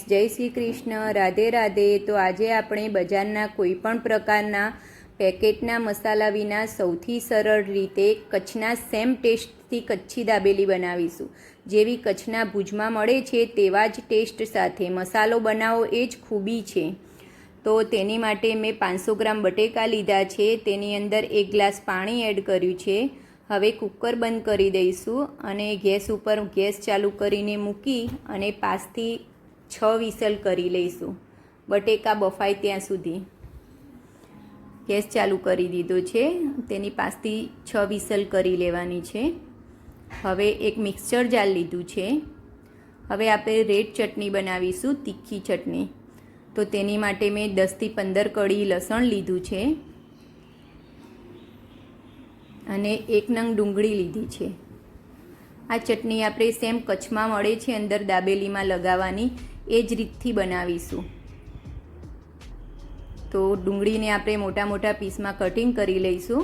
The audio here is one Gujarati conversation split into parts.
જય શ્રી કૃષ્ણ, રાધે રાધે। તો આજે આપણે બજારના કોઈપણ પ્રકારના પેકેટના મસાલા વિના સૌથી સરળ રીતે કચ્છના સેમ ટેસ્ટથી કચ્છી દાબેલી બનાવીશું। જેવી કચ્છના ભુજમાં મળે છે તેવા જ ટેસ્ટ સાથે મસાલો બનાવો એ જ ખૂબી છે। તો તેની માટે મેં 500 ગ્રામ બટેકા લીધા છે, તેની અંદર 1 ગ્લાસ પાણી એડ કર્યું છે। હવે કુકર બંધ કરી દઈશું અને ગેસ ઉપર ગેસ ચાલુ કરીને મૂકી અને 5 થી 6 વિસલ કરી લઈશું, બટેકા બફાય ત્યાં સુધી। ગેસ ચાલુ કરી દીધો છે, તેની 5 થી 6 વિસલ કરી લેવાની છે। હવે એક મિક્સર જાર લીધું છે। હવે આપણે રેડ ચટણી બનાવીશું, તીખી ચટણી। તો તેની માટે મેં 10 થી 15 કળી લસણ લીધું છે અને 1 નંગ ડુંગળી લીધી છે। આ ચટણી આપણે સેમ કચ્છમાં મળે છે અંદર દાબેલીમાં લગાવવાની એ જ રીતથી બનાવીશું। તો ડુંગળીને આપણે મોટા મોટા પીસમાં કટિંગ કરી લઈશું।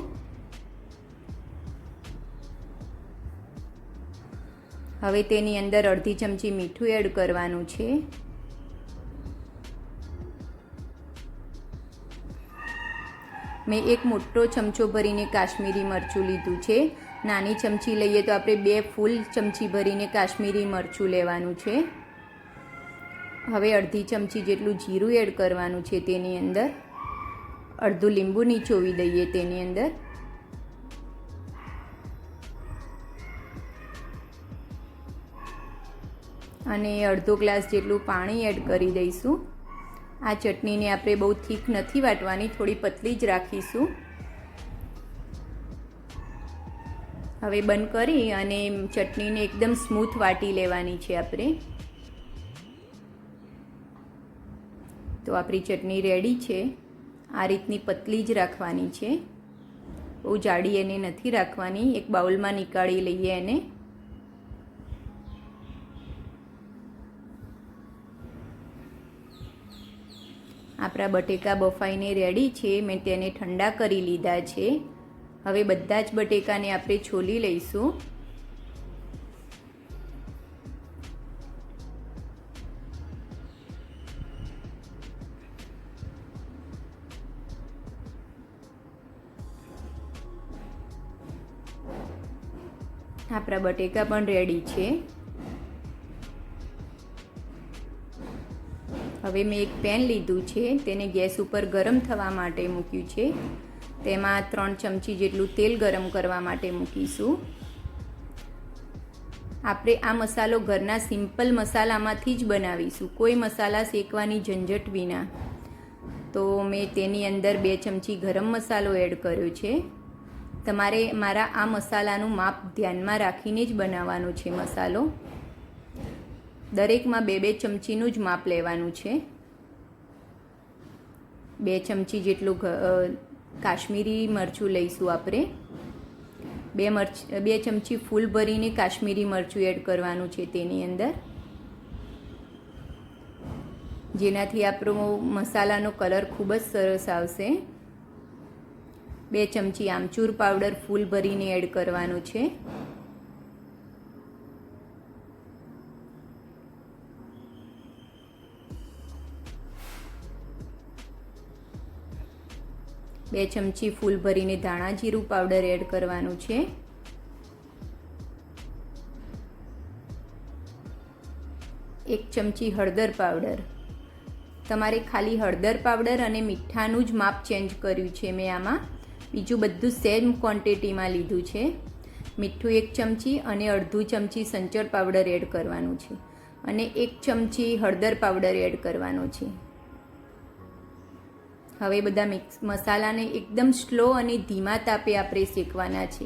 હવે તેની અંદર અડધી ચમચી મીઠું એડ કરવાનું છે। મેં એક મોટો ચમચો ભરીને કાશ્મીરી મરચું લીધું છે। નાની ચમચી લઈએ તો આપણે 2 ફૂલ ચમચી ભરીને કાશ્મીરી મરચું લેવાનું છે। હવે અડધી ચમચી જેટલું જીરું એડ કરવાનું છે તેની અંદર। અડધું લીંબુ નીચોવી દઈએ તેની અંદર। અને અડધો ગ્લાસ જેટલું પાણી એડ કરી દઈશું। આ ચટણીને આપણે બહુ થીક નથી વાટવાની, થોડી પતલી જ રાખીશું। હવે બંધ કરી અને ચટણીને એકદમ સ્મૂથ વાટી લેવાની છે આપણે। તો આપણી ચટણી રેડી છે। આ રીતની પતલી જ રાખવાની છે, બહુ જાડી એને નથી રાખવાની। એક બાઉલમાં નીકાળી લઈએ એને। આપણા બટેકા બફાઈને રેડી છે, મેં તેને ઠંડા કરી લીધા છે। હવે બધા જ બટેકાને આપણે છોલી લઈશું। આપણા બટેકા પણ રેડી છે। હવે મેં એક પેન લીધું છે, તેને ગેસ ઉપર ગરમ થવા માટે મૂક્યું છે। તેમાં 3 ચમચી જેટલું તેલ ગરમ કરવા માટે મૂકીશું। આપણે આ મસાલો ઘરના સિમ્પલ મસાલામાંથી જ બનાવીશું, કોઈ મસાલા શેકવાની ઝંઝટ વિના। તો મેં તેની અંદર 2 ચમચી ગરમ મસાલો એડ કર્યો છે। તમારે મારા આ મસાલાનું માપ ધ્યાનમાં રાખીને જ બનાવવાનો છે મસાલો। દરેકમાં 2-2 ચમચીનું જ માપ લેવાનું છે। 2 ચમચી જેટલું કાશ્મીરી મરચું લઈશું આપણે। 2 ચમચી ફૂલ ભરીને કાશ્મીરી મરચું એડ કરવાનું છે તેની અંદર, જેનાથી આપણો મસાલાનો કલર ખૂબ જ સરસ આવશે। 2 ચમચી આમચૂર પાવડર ફૂલ ભરીને એડ કરવાનું છે। બે ચમચી ફૂલ ભરીને ધાણા જીરું પાવડર એડ કરવાનું છે। 1 ચમચી હળદર પાવડર। તમારે ખાલી હળદર પાવડર અને મીઠાનું જ માપ ચેન્જ કર્યું છે મેં આમાં, બીજું બધું સેમ ક્વોન્ટિટીમાં લીધું છે। મીઠું 1 ચમચી અને અડધું ચમચી સંચળ પાવડર એડ કરવાનું છે અને 1 ચમચી હળદર પાવડર એડ કરવાનો છે। હવે બધા મસાલાને એકદમ સ્લો અને ધીમા તાપે આપણે શેકવાના છે।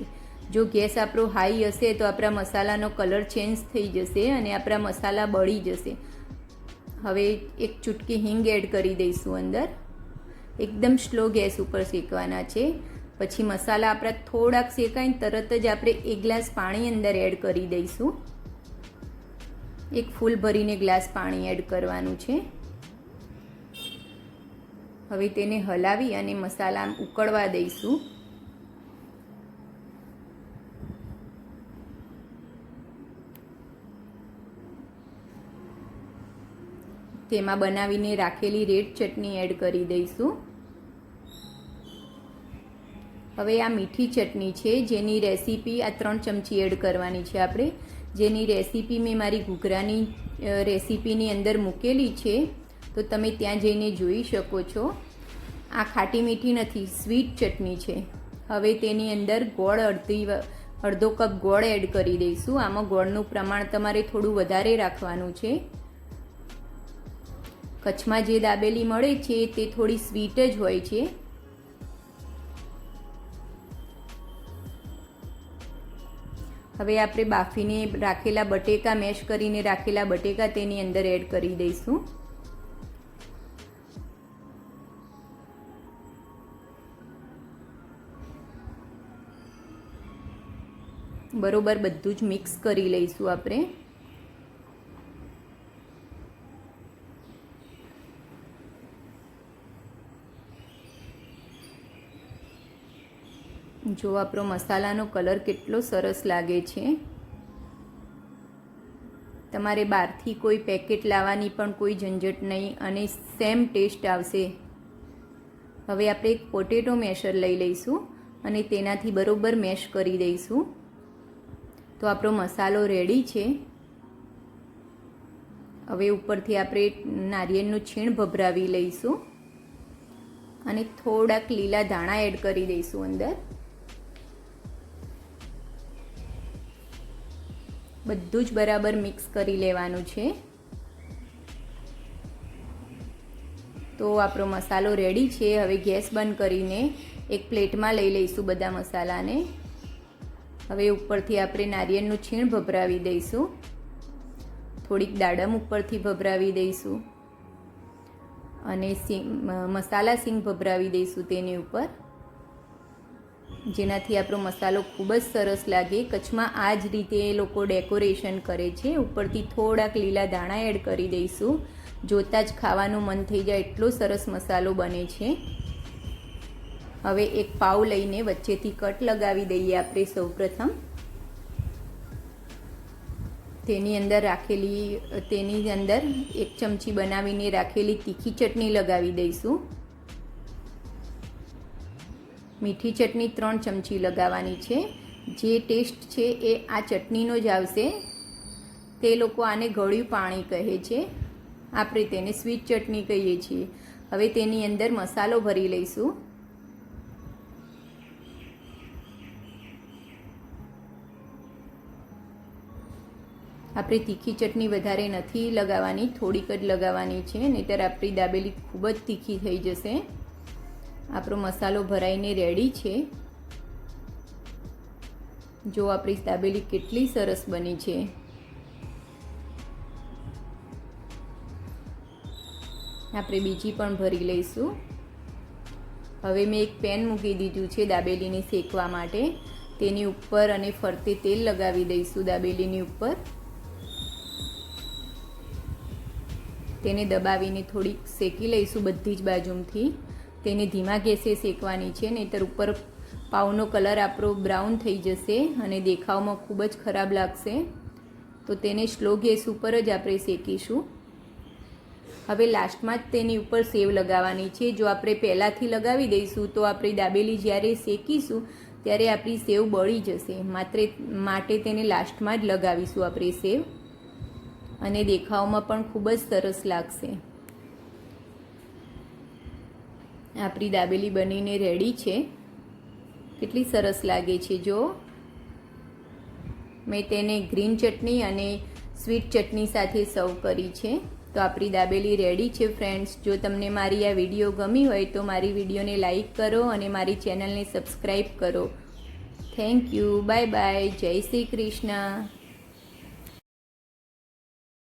જો ગેસ આપણો હાઈ હશે તો આપણા મસાલાનો કલર ચેન્જ થઈ જશે અને આપણા મસાલા બળી જશે। હવે 1 ચૂટકી હિંગ એડ કરી દઈશું અંદર। એકદમ સ્લો ગેસ ઉપર શેકવાના છે। પછી મસાલા આપણા થોડાક શેકાઈને તરત જ આપણે 1 ગ્લાસ પાણી અંદર એડ કરી દઈશું। 1 ફૂલ ભરીને ગ્લાસ પાણી એડ કરવાનું છે। હવે તેને હલાવી અને મસાલા ઉકળવા દઈશું। તેમાં બનાવીને રાખેલી રેડ ચટણી એડ કરી દઈશું. હવે આ મીઠી ચટણી છે, જેની રેસીપી આ 3 ચમચી એડ કરવાની છે આપણે, જેની રેસીપી મેં મારી ઘૂઘરાની રેસીપીની અંદર મૂકેલી છે, તો તમે ત્યાં જઈને જોઈ શકો છો. આ ખાટી મીઠી નથી, સ્વીટ ચટણી છે. હવે તેની અંદર ગોળ અડધો કપ ગોળ એડ કરી દઈશું. આમાં ગોળનું પ્રમાણ તમારે થોડું વધારે રાખવાનું છે. કચ્છમાં જે દાબેલી મળે છે તે થોડી સ્વીટ જ હોય છે. હવે આપણે બાફીને રાખેલા બટેકા, મેશ કરીને રાખેલા બટેકા તેની અંદર એડ કરી દઈશું. બરોબર બધું જ મિક્સ કરી લઈશું આપણે. જો આપણો મસાલાનો કલર કેટલો સરસ લાગે છે. તમારે બહારથી કોઈ પેકેટ લાવવાની પણ કોઈ ઝંઝટ નહીં અને સેમ ટેસ્ટ આવશે. હવે આપણે એક પોટેટો મેશર લઈ લઈશું અને તેનાથી બરોબર મેશ કરી દઈશું. તો આપણો મસાલો રેડી છે. હવે ઉપરથી આપણે નારિયેળનું છીણ ભભરાવી લઈશું અને થોડાક લીલા ધાણા એડ કરી દઈશું અંદર. બધું જ બરાબર મિક્સ કરી લેવાનું છે. તો આપણો મસાલો રેડી છે. હવે ગેસ બંધ કરીને એક પ્લેટમાં લઈ લઈશું બધા મસાલાને. હવે ઉપરથી આપણે નારિયેળનું છીણ ભભરાવી દઈશું. થોડીક દાડમ ઉપરથી ભભરાવી દઈશું અને મસાલા સિંગ ભભરાવી દઈશું તેની ઉપર, જેનાથી આપણો મસાલો ખૂબ જ સરસ લાગે. કચ્છમાં આ જ રીતે એ લોકો ડેકોરેશન કરે છે. ઉપરથી થોડાક લીલા ધાણા એડ કરી દઈશું. જોતાં જ ખાવાનું મન થઈ જાય એટલો સરસ મસાલો બને છે. હવે એક પાવ લઈને વચ્ચેથી કટ લગાવી દઈએ આપણે સૌપ્રથમ. તેની અંદર 1 ચમચી બનાવીને રાખેલી તીખી ચટણી લગાવી દઈશું. મીઠી ચટણી 3 ચમચી લગાવવાની છે. જે ટેસ્ટ છે એ આ ચટણીનો જ આવશે. તે લોકો આને ગળ્યું પાણી કહે છે, આપણે તેને સ્વીટ ચટણી કહીએ છીએ. હવે તેની અંદર મસાલો ભરી લઈશું. આપણે તીખી ચટણી વધારે નથી લગાવવાની, થોડીક જ લગાવવાની છે, નહીંતર આપણી દાબેલી ખૂબ જ તીખી થઈ જશે. આપણો મસાલો ભરાઈને રેડી છે. જો આપણી દાબેલી કેટલી સરસ બની છે. આપણે બીજી પણ ભરી લઈશું. હવે મેં એક પેન મૂકી દીધું છે દાબેલીને શેકવા માટે. તેની ઉપર અને ફરતે તેલ લગાવી દઈશું દાબેલીની ઉપર. તેને દબાવીને થોડીક શેકી લઈશું બધી જ બાજુથી. તેને ધીમા ગેસે શેકવાની છે, નહીંતર ઉપર પાવનો કલર આપણો બ્રાઉન થઈ જશે અને દેખાવમાં ખૂબ જ ખરાબ લાગશે. તો તેને સ્લો ગેસ ઉપર જ આપણે શેકીશું. હવે લાસ્ટમાં જ તેની ઉપર સેવ લગાવવાની છે. જો આપણે પહેલાંથી લગાવી દઈશું તો આપણી દાબેલી જ્યારે શેકીશું ત્યારે આપણી સેવ બળી જશે. માટે તેને લાસ્ટમાં જ લગાવીશું આપણે સેવ, અને દેખાવમાં પણ ખૂબ જ સરસ લાગશે. આપણી દાબેલી બનીને રેડી છે. કેટલી સરસ લાગે છે. જો મેં તેને ગ્રીન ચટણી અને સ્વીટ ચટણી સાથે સર્વ કરી છે. તો આપણી દાબેલી રેડી છે ફ્રેન્ડ્સ. જો તમને મારી આ વિડીયો ગમી હોય તો મારી વિડીયોને લાઈક કરો અને મારી ચેનલને સબસ્ક્રાઈબ કરો. Thank you. Bye bye. જય શ્રી કૃષ્ણ.